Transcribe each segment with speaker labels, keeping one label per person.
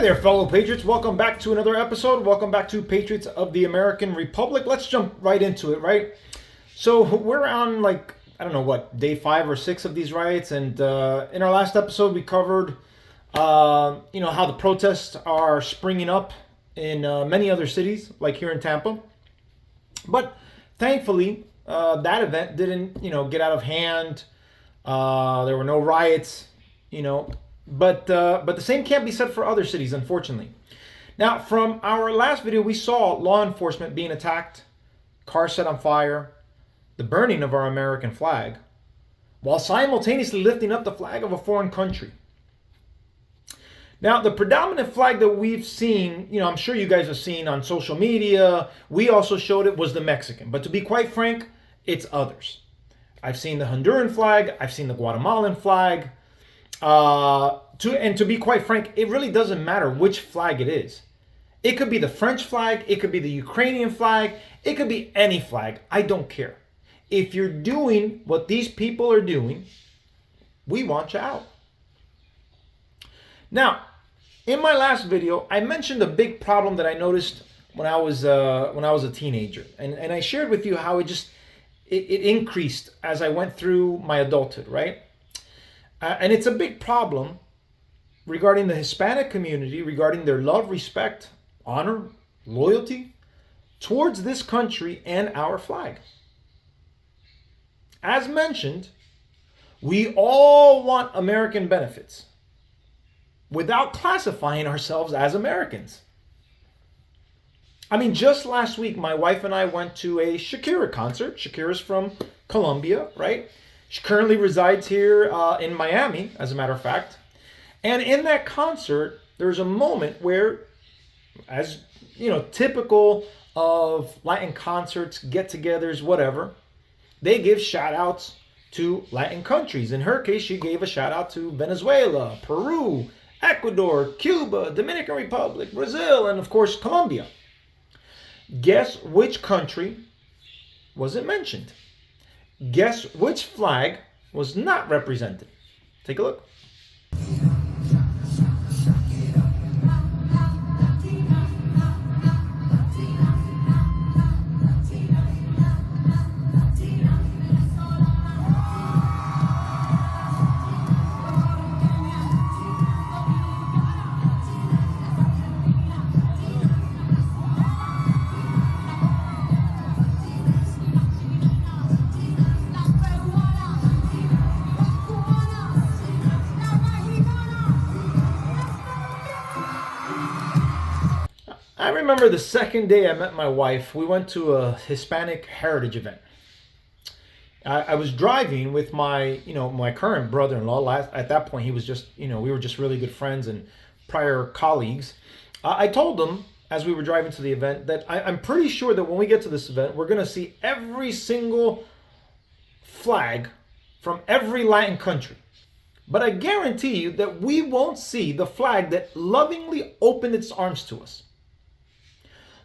Speaker 1: there, fellow Patriots. Welcome back to another episode. Welcome back to Patriots of the American Republic. Let's jump right into it, right? So we're on I don't know what, day 5 or 6 of these riots. And in our last episode, we covered, how the protests are springing up in many other cities, like here in Tampa. But thankfully, that event didn't, get out of hand. There were no riots, But the same can't be said for other cities, unfortunately. Now, from our last video, we saw law enforcement being attacked, cars set on fire, the burning of our American flag, while simultaneously lifting up the flag of a foreign country. Now, the predominant flag that we've seen, I'm sure you guys have seen on social media, we also showed it, was the Mexican. But to be quite frank, it's others. I've seen the Honduran flag, I've seen the Guatemalan flag. To be quite frank, it really doesn't matter which flag it is. It could be the French flag, it could be the Ukrainian flag, it could be any flag. I don't care. If you're doing what these people are doing, we want you out. Now, in my last video, I mentioned a big problem that I noticed when I was a teenager, and I shared with you how it increased as I went through my adulthood, right? And it's a big problem regarding the Hispanic community, regarding their love, respect, honor, loyalty towards this country and our flag. As mentioned, we all want American benefits without classifying ourselves as Americans. I mean, just last week, my wife and I went to a Shakira concert. Shakira's from Colombia, right? She currently resides here in Miami, as a matter of fact. And in that concert, there's a moment where, as typical of Latin concerts, get-togethers, whatever, they give shout-outs to Latin countries. In her case, she gave a shout-out to Venezuela, Peru, Ecuador, Cuba, Dominican Republic, Brazil, and of course, Colombia. Guess which country wasn't mentioned? Guess which flag was not represented? Take a look. I remember the second day I met my wife, we went to a Hispanic heritage event. I was driving with my current brother-in-law. At that point, he was just, we were just really good friends and prior colleagues. I told him as we were driving to the event that I'm pretty sure that when we get to this event, we're going to see every single flag from every Latin country. But I guarantee you that we won't see the flag that lovingly opened its arms to us.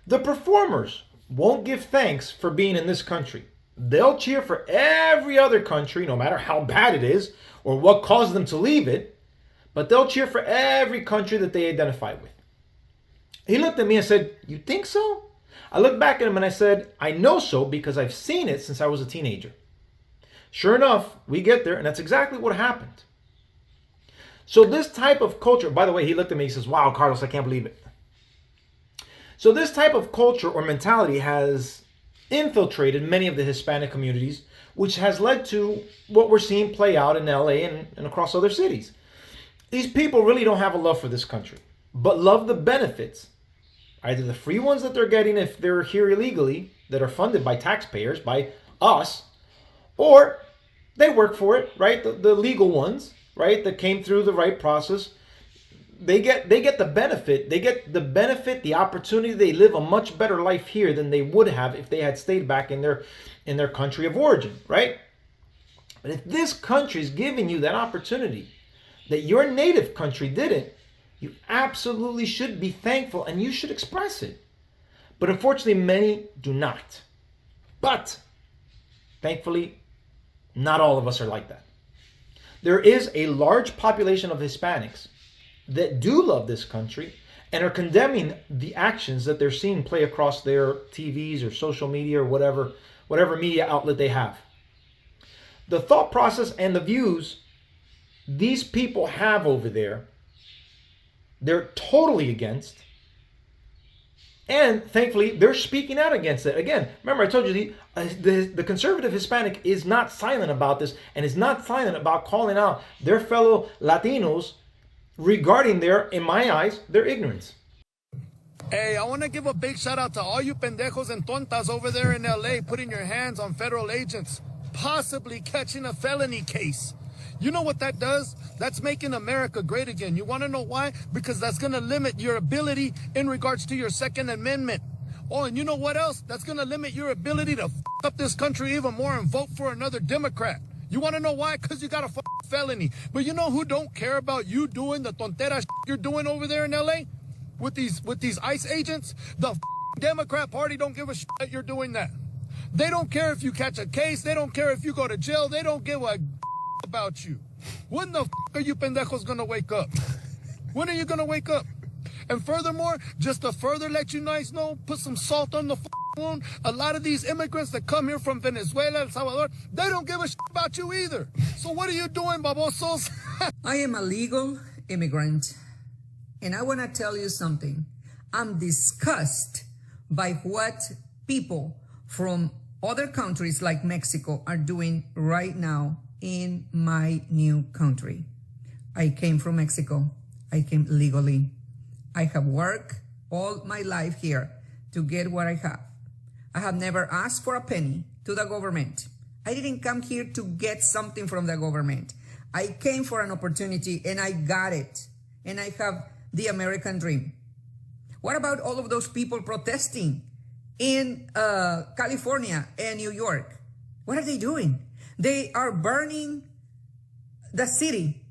Speaker 1: The performers won't give thanks for being in this country. They'll cheer for every other country, no matter how bad it is or what caused them to leave it, but they'll cheer for every country that they identify with. He looked at me and said, "You think so?" I looked back at him and I said, "I know so because I've seen it since I was a teenager." Sure enough, we get there and that's exactly what happened. So this type of culture, by the way, he looked at me, he says, "Wow, Carlos, I can't believe it." So this type of culture or mentality has infiltrated many of the Hispanic communities, which has led to what we're seeing play out in LA and across other cities. These people really don't have a love for this country, but love the benefits, either the free ones that they're getting if they're here illegally, that are funded by taxpayers, by us, or they work for it, right? The legal ones, right? That came through the right process. They get the benefit. They get the benefit, the opportunity. They live a much better life here than they would have if they had stayed back in their country of origin, right? But if this country is giving you that opportunity that your native country didn't, you absolutely should be thankful and you should express it. But unfortunately, many do not. But thankfully, not all of us are like that. There is a large population of Hispanics that do love this country and are condemning the actions that they're seeing play across their TVs or social media or whatever media outlet they have. The thought process and the views these people have over there, they're totally against. And thankfully, they're speaking out against it. Again, remember I told you the conservative Hispanic is not silent about this and is not silent about calling out their fellow Latinos regarding their, in my eyes, their ignorance.
Speaker 2: Hey, I want to give a big shout out to all you pendejos and tontas over there in LA putting your hands on federal agents, possibly catching a felony case. You know what that does? That's making America great again. You want to know why? Because that's going to limit your ability in regards to your Second Amendment. Oh, and you know what else? That's going to limit your ability to up this country even more and vote for another Democrat. You want to know why? Because you got a felony. But you know who don't care about you doing the tontera you're doing over there in LA? With these ICE agents? The Democrat Party don't give a shit that you're doing that. They don't care if you catch a case. They don't care if you go to jail. They don't give a about you. When the are you pendejos gonna wake up? When are you gonna wake up? And furthermore, just to further let you guys know, put some salt on the wound, a lot of these immigrants that come here from Venezuela, El Salvador, they don't give a shit about you either. So what are you doing, babosos?
Speaker 3: I am a legal immigrant, and I want to tell you something. I'm disgusted by what people from other countries like Mexico are doing right now in my new country. I came from Mexico. I came legally. I have worked all my life here to get what I have. I have never asked for a penny to the government. I didn't come here to get something from the government. I came for an opportunity and I got it. And I have the American dream. What about all of those people protesting in California and New York? What are they doing? They are burning the city.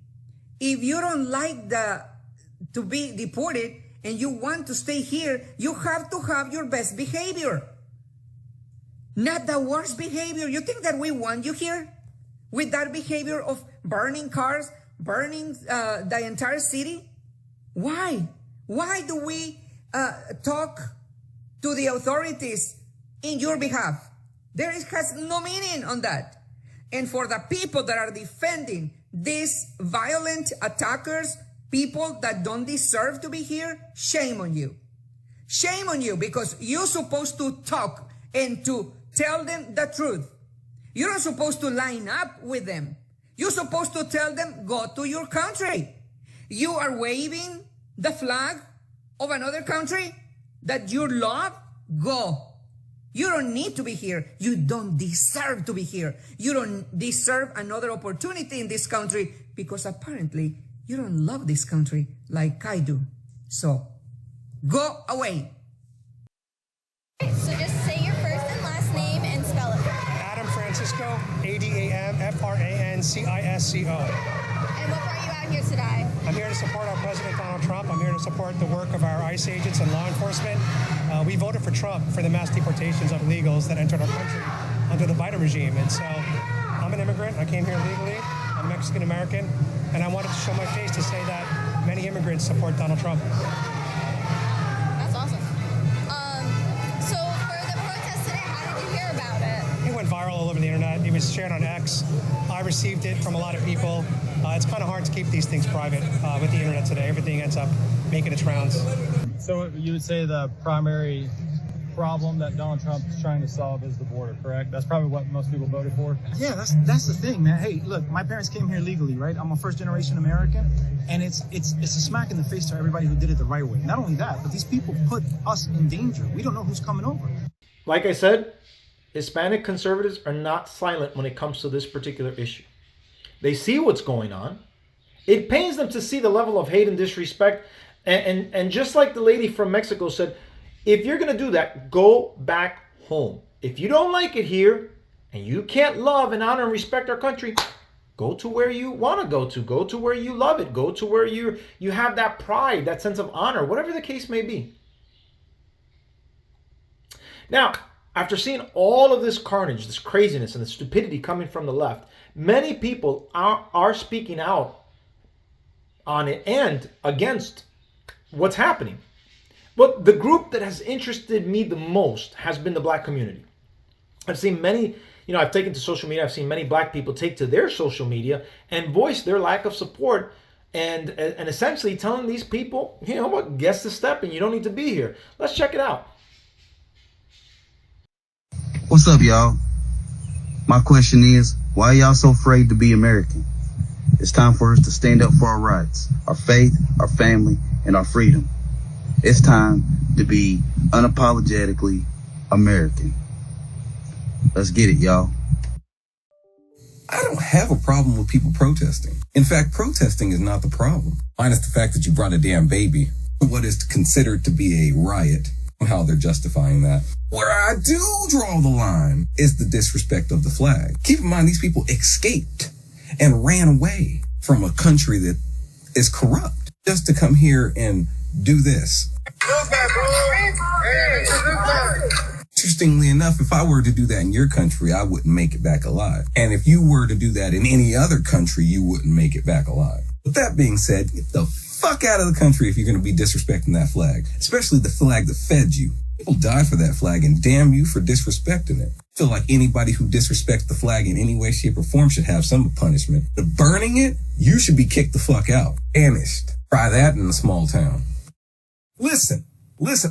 Speaker 3: If you don't like to be deported and you want to stay here, you have to have your best behavior. Not the worst behavior. You think that we want you here with that behavior of burning cars, burning the entire city? Why? Why do we talk to the authorities in your behalf? There has no meaning on that. And for the people that are defending these violent attackers, people that don't deserve to be here, shame on you. Shame on you, because you're supposed to talk and to tell them the truth. You're not supposed to line up with them. You're supposed to tell them, go to your country. You are waving the flag of another country that you love, go. You don't need to be here. You don't deserve to be here. You don't deserve another opportunity in this country because apparently you don't love this country like I do. So, go away.
Speaker 4: So just say your first and last name and spell it for me.
Speaker 5: Adam Francisco, ADAMFRANCISCO.
Speaker 4: And what brought you out here today?
Speaker 5: I'm here to support our President Donald Trump. I'm here to support the work of our ICE agents and law enforcement. We voted for Trump for the mass deportations of illegals that entered our country under the Biden regime. And so I'm an immigrant. I came here legally. I'm Mexican American. And I wanted to show my face to say that many immigrants support Donald Trump.
Speaker 4: That's awesome. So for the protest today, how did you hear about it?
Speaker 5: It went viral all over the internet. It was shared on X. I received it from a lot of people. It's kind of hard to keep these things private with the internet today. Everything ends up making its rounds.
Speaker 6: So you would say the primary problem that Donald Trump is trying to solve is the border, correct? That's probably what most people voted for.
Speaker 7: Yeah, that's the thing, man. Hey, look, my parents came here legally, right? I'm a first-generation American, and it's a smack in the face to everybody who did it the right way. Not only that, but these people put us in danger. We don't know who's coming over.
Speaker 1: Like I said, Hispanic conservatives are not silent when it comes to this particular issue. They see what's going on. It pains them to see the level of hate and disrespect. And just like the lady from Mexico said, if you're going to do that, go back home. If you don't like it here and you can't love and honor and respect our country, go to where you want to go to. Go to where you love it. Go to where you have that pride, that sense of honor, whatever the case may be. Now, after seeing all of this carnage, this craziness, and the stupidity coming from the left, many people are speaking out on it and against what's happening. But the group that has interested me the most has been the black community. I've seen many, I've taken to social media, I've seen many black people take to their social media and voice their lack of support and essentially telling these people, you know what, guess the step and you don't need to be here. Let's check it out.
Speaker 8: What's up, y'all? My question is, why are y'all so afraid to be American? It's time for us to stand up for our rights, our faith, our family, and our freedom. It's time to be unapologetically American. Let's get it, y'all.
Speaker 9: I don't have a problem with people protesting. In fact, protesting is not the problem. Minus the fact that you brought a damn baby. What is considered to be a riot, and how they're justifying that. Where I do draw the line is the disrespect of the flag. Keep in mind, these people escaped and ran away from a country that is corrupt just to come here and do this. Interestingly enough, if I were to do that in your country, I wouldn't make it back alive. And if you were to do that in any other country, you wouldn't make it back alive. With that being said, get the fuck out of the country if you're going to be disrespecting that flag, especially the flag that fed you. People died for that flag, and damn you for disrespecting it. I feel like anybody who disrespects the flag in any way, shape, or form should have some punishment. But burning it, you should be kicked the fuck out. Banished. Try that in a small town. Listen,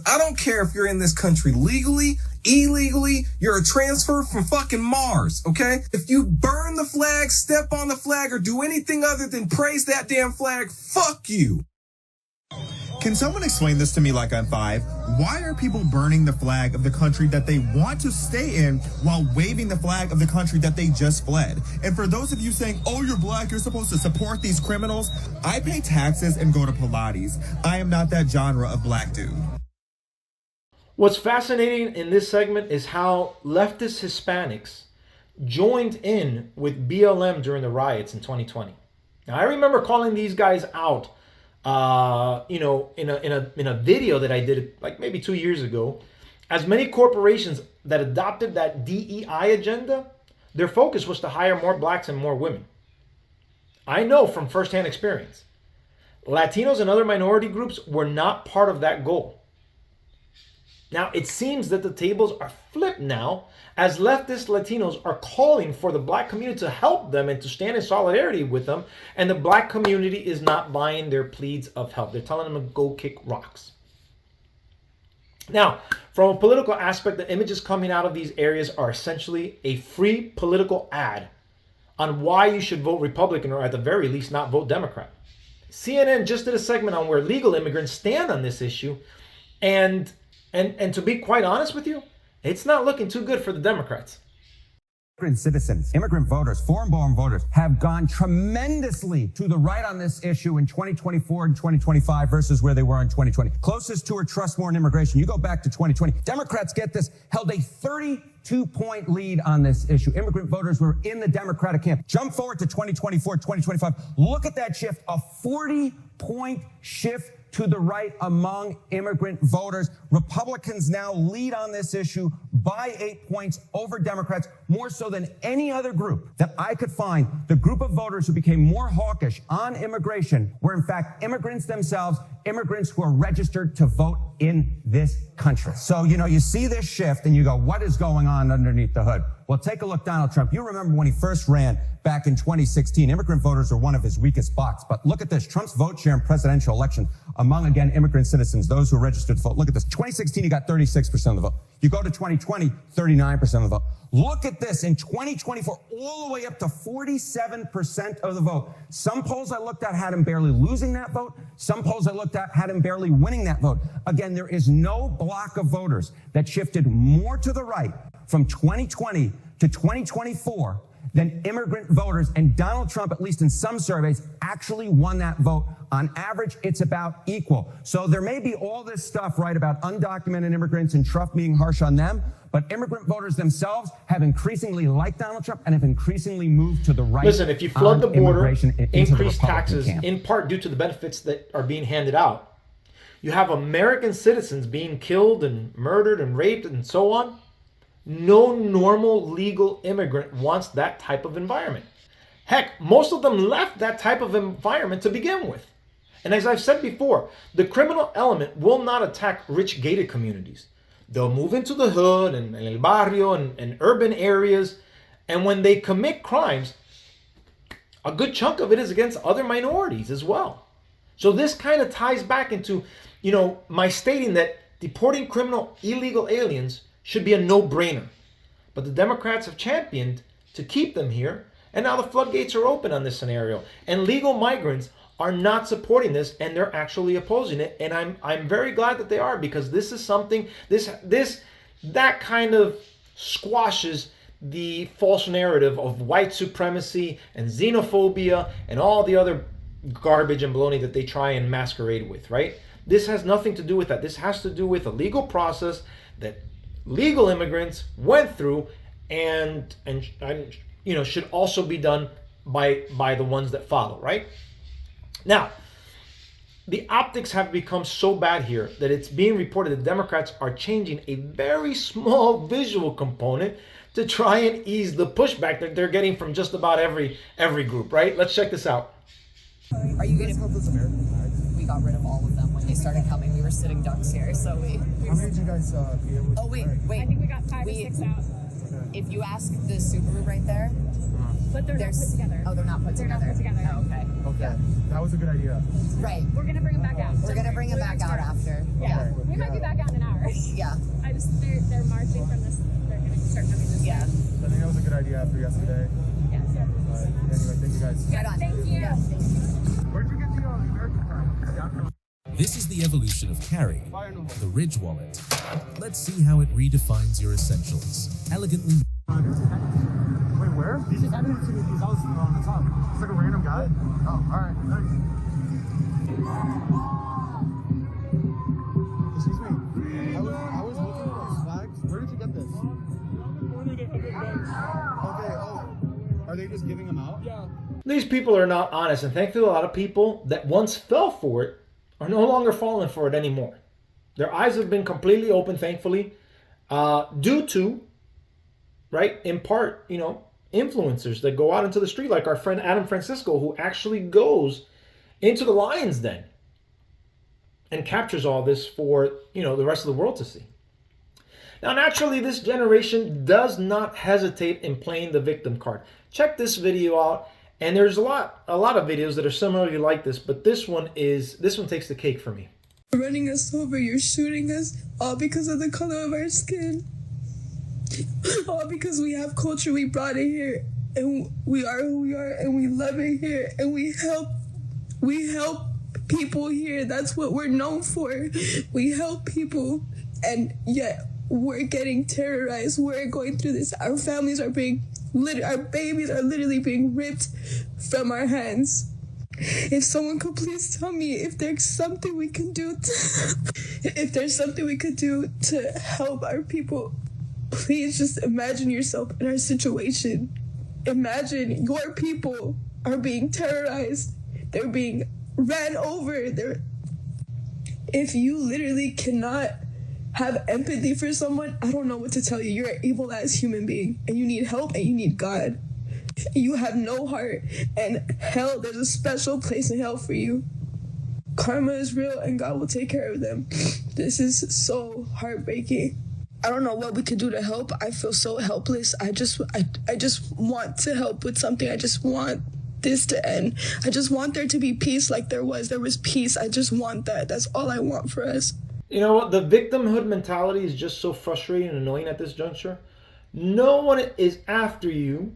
Speaker 9: I don't care if you're in this country legally, illegally, you're a transfer from fucking Mars, okay? If you burn the flag, step on the flag, or do anything other than praise that damn flag, fuck you.
Speaker 10: Can someone explain this to me like I'm 5? Why are people burning the flag of the country that they want to stay in while waving the flag of the country that they just fled? And for those of you saying, oh, you're black, you're supposed to support these criminals, I pay taxes and go to Pilates. I am not that genre of black dude.
Speaker 1: What's fascinating in this segment is how leftist Hispanics joined in with BLM during the riots in 2020. Now, I remember calling these guys out, in a video that I did like maybe 2 years ago. As many corporations that adopted that DEI agenda, their focus was to hire more blacks and more women. I know from firsthand experience, Latinos and other minority groups were not part of that goal. Now, it seems that the tables are flipped now, as leftist Latinos are calling for the black community to help them and to stand in solidarity with them, and the black community is not buying their pleas of help. They're telling them to go kick rocks. Now, from a political aspect, the images coming out of these areas are essentially a free political ad on why you should vote Republican, or at the very least not vote Democrat. CNN just did a segment on where legal immigrants stand on this issue, and to be quite honest with you, it's not looking too good for the Democrats.
Speaker 11: Immigrant citizens, immigrant voters, foreign-born voters have gone tremendously to the right on this issue in 2024 and 2025 versus where they were in 2020. Closest to or trust more in immigration. You go back to 2020. Democrats, get this, held a 32-point lead on this issue. Immigrant voters were in the Democratic camp. Jump forward to 2024, 2025. Look at that shift, a 40-point shift to the right among immigrant voters. Republicans now lead on this issue by 8 points over Democrats, more so than any other group that I could find. The group of voters who became more hawkish on immigration were in fact immigrants themselves, immigrants who are registered to vote in this country. So, you see this shift and you go, what is going on underneath the hood? Well, take a look, Donald Trump. You remember when he first ran back in 2016, immigrant voters are one of his weakest spots. But look at this, Trump's vote share in presidential election among, again, immigrant citizens, those who are registered to vote. Look at this, 2016, he got 36% of the vote. You go to 2020, 39% of the vote. Look at this, in 2024, all the way up to 47% of the vote. Some polls I looked at had him barely losing that vote. Some polls I looked at had him barely winning that vote. Again, there is no block of voters that shifted more to the right from 2020 to 2024 than immigrant voters, and Donald Trump, at least in some surveys, actually won that vote. On average, it's about equal. So there may be all this stuff, right, about undocumented immigrants and Trump being harsh on them, but immigrant voters themselves have increasingly liked Donald Trump and have increasingly moved to the right.
Speaker 1: Listen, if you flood the border, increase taxes,
Speaker 11: camp.
Speaker 1: in part due to the benefits that are being handed out, you have American citizens being killed and murdered and raped and so on. No normal legal immigrant wants that type of environment. Heck, most of them left that type of environment to begin with. And as I've said before, the criminal element will not attack rich gated communities. They'll move into the hood and el barrio and urban areas. And when they commit crimes, a good chunk of it is against other minorities as well. So this kind of ties back into, my stating that deporting criminal illegal aliens should be a no-brainer. But the Democrats have championed to keep them here. And now the floodgates are open on this scenario. And legal migrants are not supporting this, and they're actually opposing it. And I'm very glad that they are, because this is something, that kind of squashes the false narrative of white supremacy and xenophobia and all the other garbage and baloney that they try and masquerade with, right? This has nothing to do with that. This has to do with a legal process that legal immigrants went through and should also be done by the ones that follow, right? Now, the optics have become so bad here that it's being reported that Democrats are changing a very small visual component to try and ease the pushback that they're getting from just about every group, right? Let's check this out.
Speaker 12: Are you getting those American flags? We got rid of all of them when they started coming. We were sitting ducks here, so we
Speaker 6: How many did you guys be able to?
Speaker 12: Oh wait. I think we got 5 or 6 out. If you ask the Subaru right there,
Speaker 13: but they're not put together.
Speaker 12: Oh, they're not put together.
Speaker 13: Oh,
Speaker 12: okay.
Speaker 6: Okay,
Speaker 12: Yeah.
Speaker 6: that was a good idea.
Speaker 12: Right.
Speaker 13: We're gonna bring them back out.
Speaker 12: We're gonna bring them back out after.
Speaker 13: Yeah. We might be back out in an hour.
Speaker 12: Yeah.
Speaker 13: They're marching from this. They're gonna start coming this way.
Speaker 12: Yeah.
Speaker 6: So I think that was a good idea after yesterday.
Speaker 13: Yes.
Speaker 6: But anyway, thank you guys.
Speaker 12: Right on.
Speaker 13: Thank you.
Speaker 12: Yeah, thank you.
Speaker 6: Where'd you get the American flag?
Speaker 14: This is the evolution of carry, the Ridge wallet. Let's see how it redefines your essentials. Elegantly.
Speaker 6: Wait, where? He just handed it to me because I was on the top. It's like a random guy. Oh, alright. Excuse me. I was looking for these flags. Where did you get this? Okay, are they just giving them out? Yeah.
Speaker 1: These people are not honest, and thankfully a lot of people that once fell for it are no longer falling for it anymore. Their eyes have been completely open, thankfully, due to, right, in part, influencers that go out into the street, like our friend Adam Francisco, who actually goes into the lion's den and captures all this for, the rest of the world to see. Now, naturally, this generation does not hesitate in playing the victim card. Check this video out. And there's a lot of videos that are similarly like this, but this one takes the cake for me.
Speaker 15: You're running us over, you're shooting us, all because of the color of our skin. All because we have culture, we brought it here, and we are who we are, and we love it here, and we help people here. That's what we're known for. We help people, and yet we're getting terrorized. We're going through this. Our families are our babies are literally being ripped from our hands. If someone could please tell me if there's something we can do to help our people, please just imagine yourself in our situation. Imagine your people are being terrorized. They're being ran over. If you literally cannot have empathy for someone, I don't know what to tell you. You're an evil ass human being, and you need help, and you need God. You have no heart, and hell, there's a special place in hell for you. Karma is real, and God will take care of them. This is so heartbreaking. I don't know what we can do to help. I feel so helpless. I just want to help with something. I just want this to end. I just want there to be peace like there was peace. I just want that. That's all I want for us.
Speaker 1: You know what? The victimhood mentality is just so frustrating and annoying at this juncture. No one is after you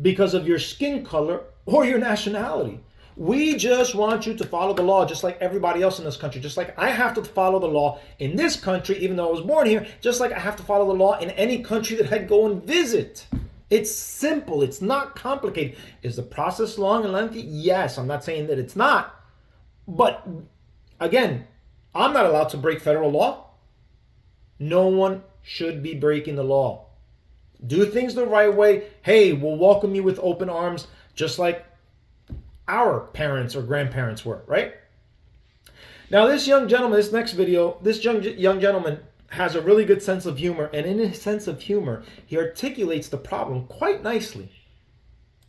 Speaker 1: because of your skin color or your nationality. We just want you to follow the law just like everybody else in this country. Just like I have to follow the law in this country, even though I was born here, just like I have to follow the law in any country that I go and visit. It's simple. It's not complicated. Is the process long and lengthy? Yes. I'm not saying that it's not. But again, I'm not allowed to break federal law. No one should be breaking the law. Do things the right way. Hey, we'll welcome you with open arms, just like our parents or grandparents were, right? Now, this young gentleman, this next video, this young gentleman has a really good sense of humor, and in his sense of humor, he articulates the problem quite nicely.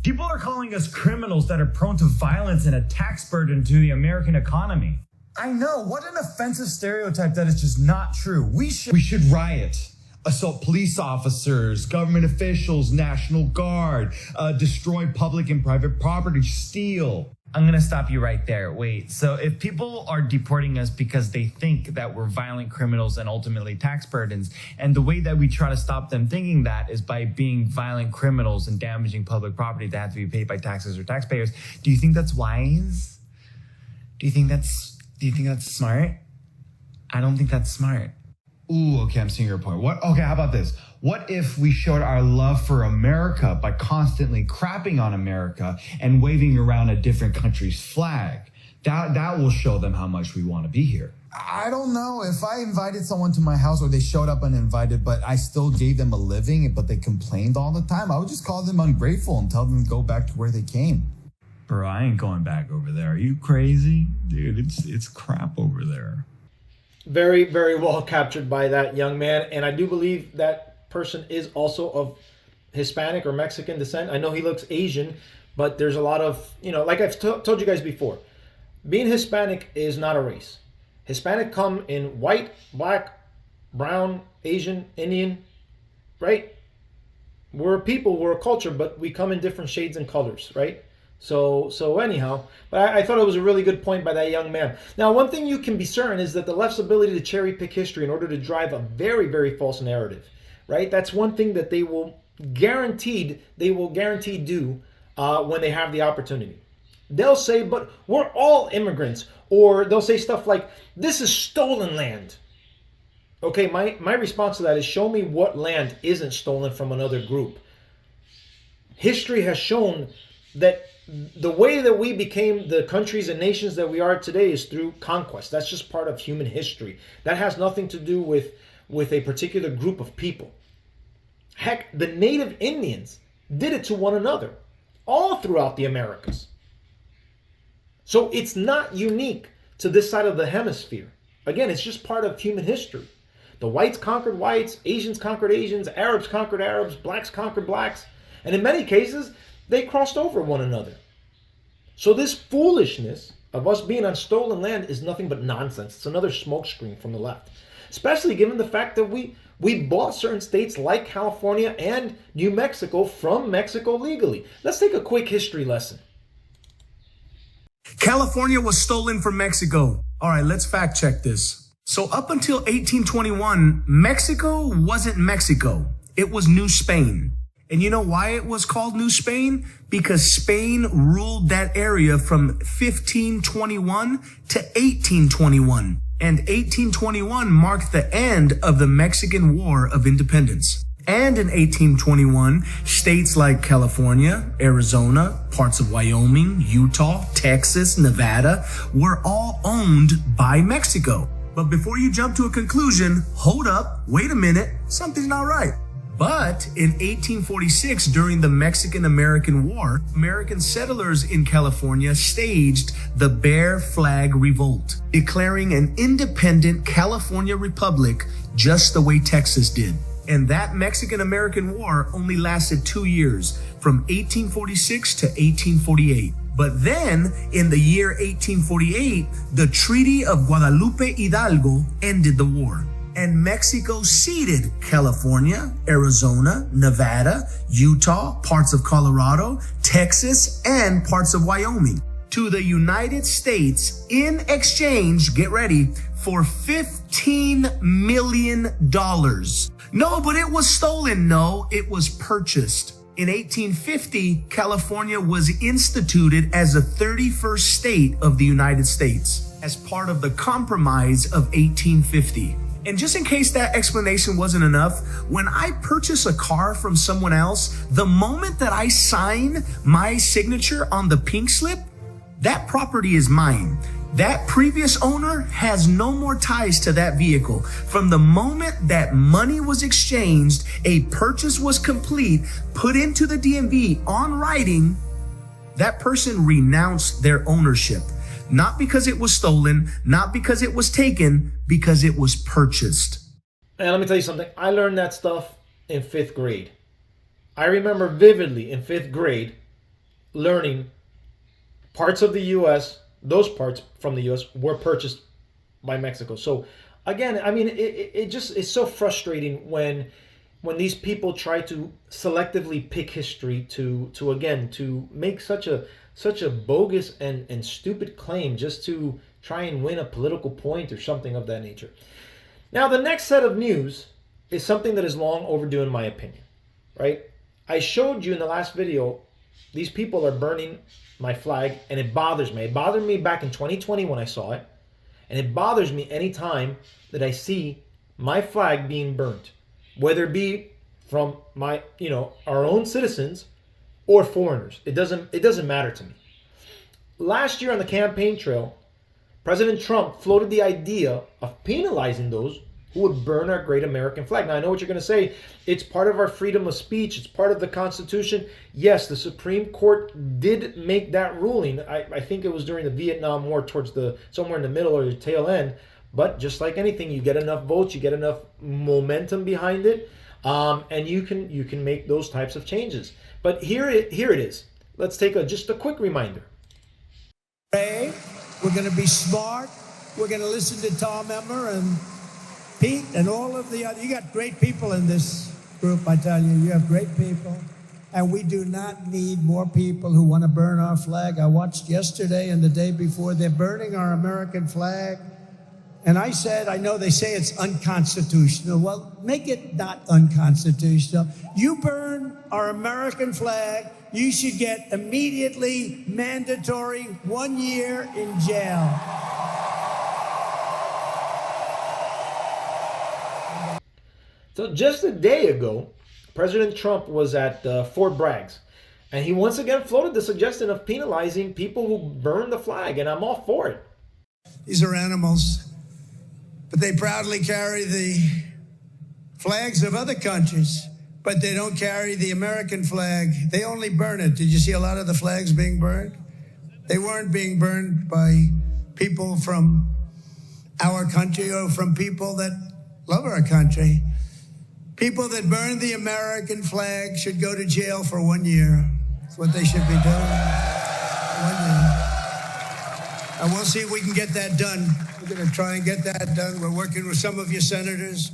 Speaker 16: People are calling us criminals that are prone to violence and a tax burden to the American economy. I know, what an offensive stereotype that is just not true. We should riot, assault police officers, government officials, National Guard, destroy public and private property, steal. I'm going to stop you right there. Wait, so if people are deporting us because they think that we're violent criminals and ultimately tax burdens, and the way that we try to stop them thinking that is by being violent criminals and damaging public property that have to be paid by taxes or taxpayers, do you think that's wise? Do you think that's smart? I don't think that's smart. Ooh, okay, I'm seeing your point. Okay, how about this? What if we showed our love for America by constantly crapping on America and waving around a different country's flag? That will show them how much we want to be here.
Speaker 17: I don't know. If I invited someone to my house or they showed up uninvited, but I still gave them a living, but they complained all the time, I would just call them ungrateful and tell them to go back to where they came.
Speaker 16: Bro, I ain't going back over there. Are you crazy? Dude, it's crap over there.
Speaker 1: Very, very well captured by that young man. And I do believe that person is also of Hispanic or Mexican descent. I know he looks Asian, but there's a lot of, like I've told you guys before, being Hispanic is not a race. Hispanic come in white, black, brown, Asian, Indian, right? We're a people, we're a culture, but we come in different shades and colors, right? So anyhow, but I thought it was a really good point by that young man. Now, one thing you can be certain is that the left's ability to cherry pick history in order to drive a very, very false narrative, right? That's one thing that they will guaranteed do when they have the opportunity. They'll say, but we're all immigrants, or they'll say stuff like, this is stolen land. Okay, my response to that is, show me what land isn't stolen from another group. History has shown that the way that we became the countries and nations that we are today is through conquest. That's just part of human history. That has nothing to do with a particular group of people. Heck, the native Indians did it to one another all throughout the Americas. So it's not unique to this side of the hemisphere. Again, it's just part of human history. The whites conquered whites, Asians conquered Asians, Arabs conquered Arabs, blacks conquered blacks, and in many cases, they crossed over one another. So this foolishness of us being on stolen land is nothing but nonsense. It's another smokescreen from the left, especially given the fact that we bought certain states like California and New Mexico from Mexico legally. Let's take a quick history lesson.
Speaker 18: California was stolen from Mexico. All right, let's fact check this. So up until 1821, Mexico wasn't Mexico. It was New Spain. And you know why it was called New Spain? Because Spain ruled that area from 1521 to 1821. And 1821 marked the end of the Mexican War of Independence. And in 1821, states like California, Arizona, parts of Wyoming, Utah, Texas, Nevada were all owned by Mexico. But before you jump to a conclusion, hold up, wait a minute, something's not right. But in 1846, during the Mexican-American War, American settlers in California staged the Bear Flag Revolt, declaring an independent California republic just the way Texas did. And that Mexican-American War only lasted 2 years, from 1846 to 1848. But then, in the year 1848, the Treaty of Guadalupe Hidalgo ended the war. And Mexico ceded California, Arizona, Nevada, Utah, parts of Colorado, Texas, and parts of Wyoming to the United States in exchange, get ready, for $15 million. No, but it was stolen. No, it was purchased. In 1850, California was instituted as the 31st state of the United States as part of the Compromise of 1850. And just in case that explanation wasn't enough, when I purchase a car from someone else, the moment that I sign my signature on the pink slip, that property is mine. That previous owner has no more ties to that vehicle. From the moment that money was exchanged, a purchase was complete, put into the DMV on writing, that person renounced their ownership. Not because it was stolen, not because it was taken, because it was purchased.
Speaker 1: And let me tell you something. I learned that stuff in 5th grade. I remember vividly in 5th grade learning parts of the U.S., those parts from the U.S. were purchased by Mexico. So again, I mean, it just is so frustrating when these people try to selectively pick history to make such a bogus and stupid claim just to try and win a political point or something of that nature. Now, the next set of news is something that is long overdue in my opinion, right? I showed you in the last video, these people are burning my flag, and it bothers me. It bothered me back in 2020 when I saw it, and it bothers me anytime that I see my flag being burnt, whether it be from my, our own citizens or foreigners. It doesn't matter to me. Last year on the campaign trail, President Trump floated the idea of penalizing those who would burn our great American flag. Now, I know what you're going to say. It's part of our freedom of speech. It's part of the Constitution. Yes, the Supreme Court did make that ruling. I think it was during the Vietnam War, towards somewhere in the middle or the tail end. But just like anything, you get enough votes, you get enough momentum behind it, and you can make those types of changes. But here it is. Let's take just a quick reminder.
Speaker 19: We're going to be smart. We're going to listen to Tom Emmer and Pete and all of the other. You got great people in this group, I tell you. You have great people. And we do not need more people who want to burn our flag. I watched yesterday and the day before. They're burning our American flag. And I said, I know they say it's unconstitutional. Well, make it not unconstitutional. You burn our American flag, you should get immediately mandatory 1 year in jail.
Speaker 1: So just a day ago, President Trump was at Fort Bragg's, and he once again floated the suggestion of penalizing people who burn the flag, and I'm all for it.
Speaker 19: These are animals, but they proudly carry the flags of other countries, but they don't carry the American flag. They only burn it. Did you see a lot of the flags being burned? They weren't being burned by people from our country or from people that love our country. People that burn the American flag should go to jail for 1 year. That's what they should be doing. 1 year. And we'll see if we can get that done. We're going to try and get that done. We're working with some of your senators.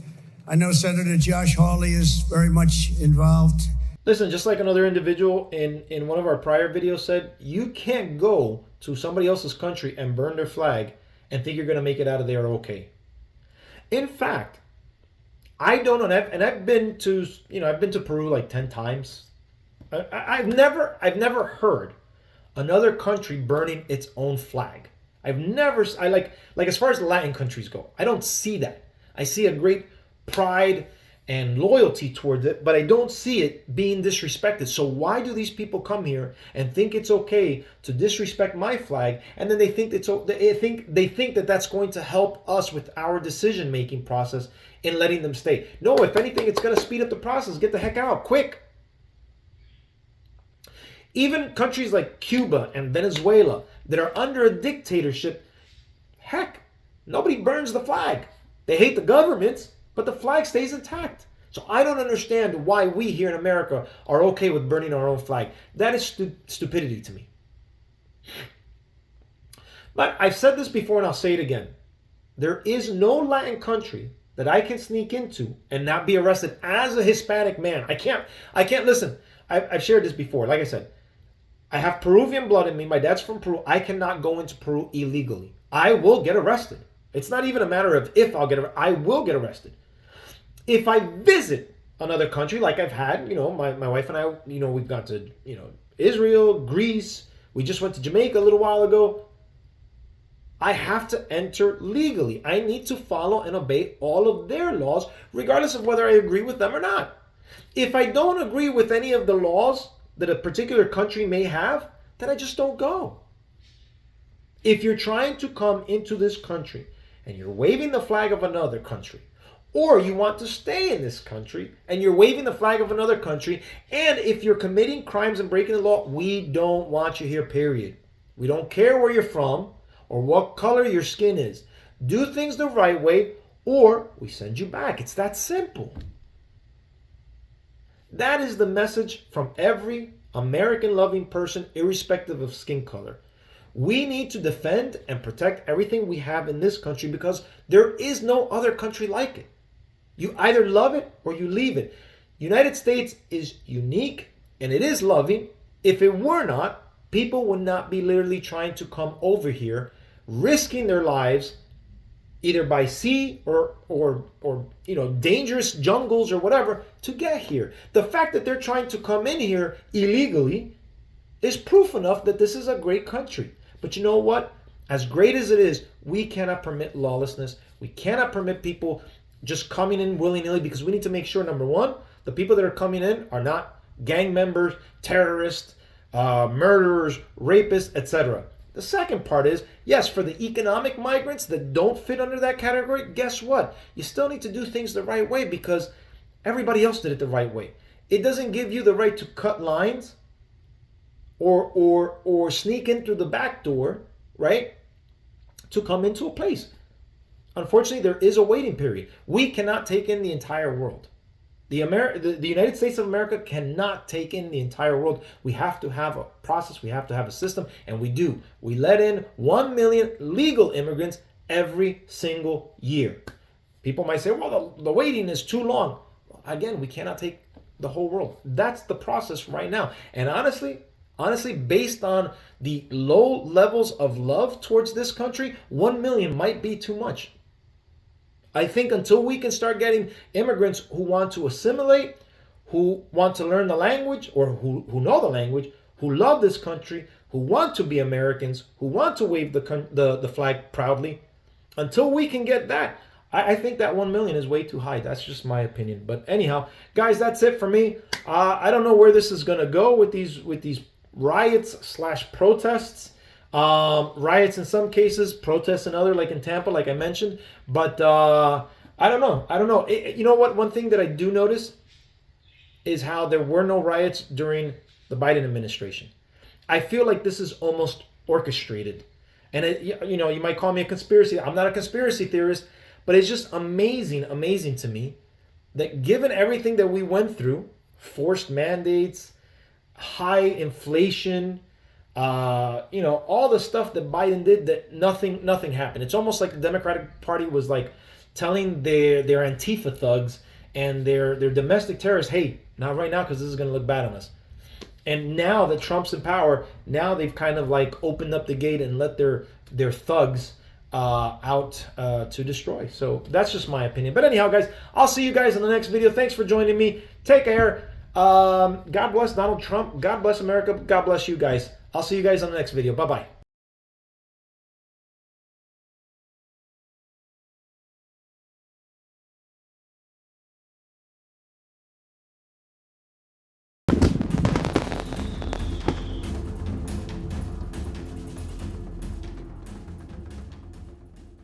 Speaker 19: I know Senator Josh Hawley is very much involved.
Speaker 1: Listen, just like another individual in one of our prior videos said, you can't go to somebody else's country and burn their flag and think you're going to make it out of there okay. In fact, I don't know, and I've been to Peru like 10 times. I've never heard another country burning its own flag. I like as far as Latin countries go, I don't see that. I see a great pride and loyalty towards it, but I don't see it being disrespected. So why do these people come here and think it's okay to disrespect my flag, and then they think that that's going to help us with our decision-making process in letting them stay? No, if anything, it's going to speed up the process. Get the heck out, quick. Even countries like Cuba and Venezuela that are under a dictatorship, heck, nobody burns the flag. They hate the governments, but the flag stays intact. So I don't understand why we here in America are okay with burning our own flag. That is stupidity to me. But I've said this before and I'll say it again. There is no Latin country that I can sneak into and not be arrested as a Hispanic man. I can't listen. I've shared this before. Like I said, I have Peruvian blood in me. My dad's from Peru. I cannot go into Peru illegally. I will get arrested. It's not even a matter of if I'll get arrested. I will get arrested. If I visit another country, like I've had, my wife and I, we've gone to, Israel, Greece. We just went to Jamaica a little while ago. I have to enter legally. I need to follow and obey all of their laws, regardless of whether I agree with them or not. If I don't agree with any of the laws that a particular country may have, then I just don't go. If you're trying to come into this country and you're waving the flag of another country, or you want to stay in this country and you're waving the flag of another country, and if you're committing crimes and breaking the law, we don't want you here, period. We don't care where you're from or what color your skin is. Do things the right way, or we send you back. It's that simple. That is the message from every American-loving person, irrespective of skin color. We need to defend and protect everything we have in this country because there is no other country like it. You either love it or you leave it. United States is unique and it is loving. If it were not, people would not be literally trying to come over here, risking their lives either by sea or dangerous jungles or whatever to get here. The fact that they're trying to come in here illegally is proof enough that this is a great country. But you know what? As great as it is, we cannot permit lawlessness. We cannot permit people just coming in willy-nilly because we need to make sure, number one, the people that are coming in are not gang members, terrorists, murderers, rapists, etc. The second part is, yes, for the economic migrants that don't fit under that category, guess what? You still need to do things the right way because everybody else did it the right way. It doesn't give you the right to cut lines or sneak in through the back door, right, to come into a place. Unfortunately, there is a waiting period. We cannot take in the entire world. The United States of America cannot take in the entire world. We have to have a process. We have to have a system, and we do. We let in 1 million legal immigrants every single year. People might say, well, the waiting is too long. Again, we cannot take the whole world. That's the process right now. And honestly, based on the low levels of love towards this country, 1 million might be too much. I think until we can start getting immigrants who want to assimilate, who want to learn the language, or who know the language, who love this country, who want to be Americans, who want to wave the flag proudly, until we can get that, I think that 1 million is way too high. That's just my opinion. But anyhow, guys, that's it for me. I don't know where this is going to go with these riots / protests. Riots in some cases, protests in other, like in Tampa, like I mentioned. But I don't know. You know what? One thing that I do notice is how there were no riots during the Biden administration. I feel like this is almost orchestrated. And you might call me a conspiracy. I'm not a conspiracy theorist, but it's just amazing to me that given everything that we went through, forced mandates, high inflation, all the stuff that Biden did, that nothing happened. It's almost like the Democratic Party was like telling their Antifa thugs and their domestic terrorists, hey, not right now because this is going to look bad on us. And now that Trump's in power, now they've kind of like opened up the gate and let their thugs out to destroy. So that's just my opinion. But anyhow, guys, I'll see you guys in the next video. Thanks for joining me. Take care. God bless Donald Trump. God bless America. God bless you guys. I'll see you guys on the next video. Bye-bye.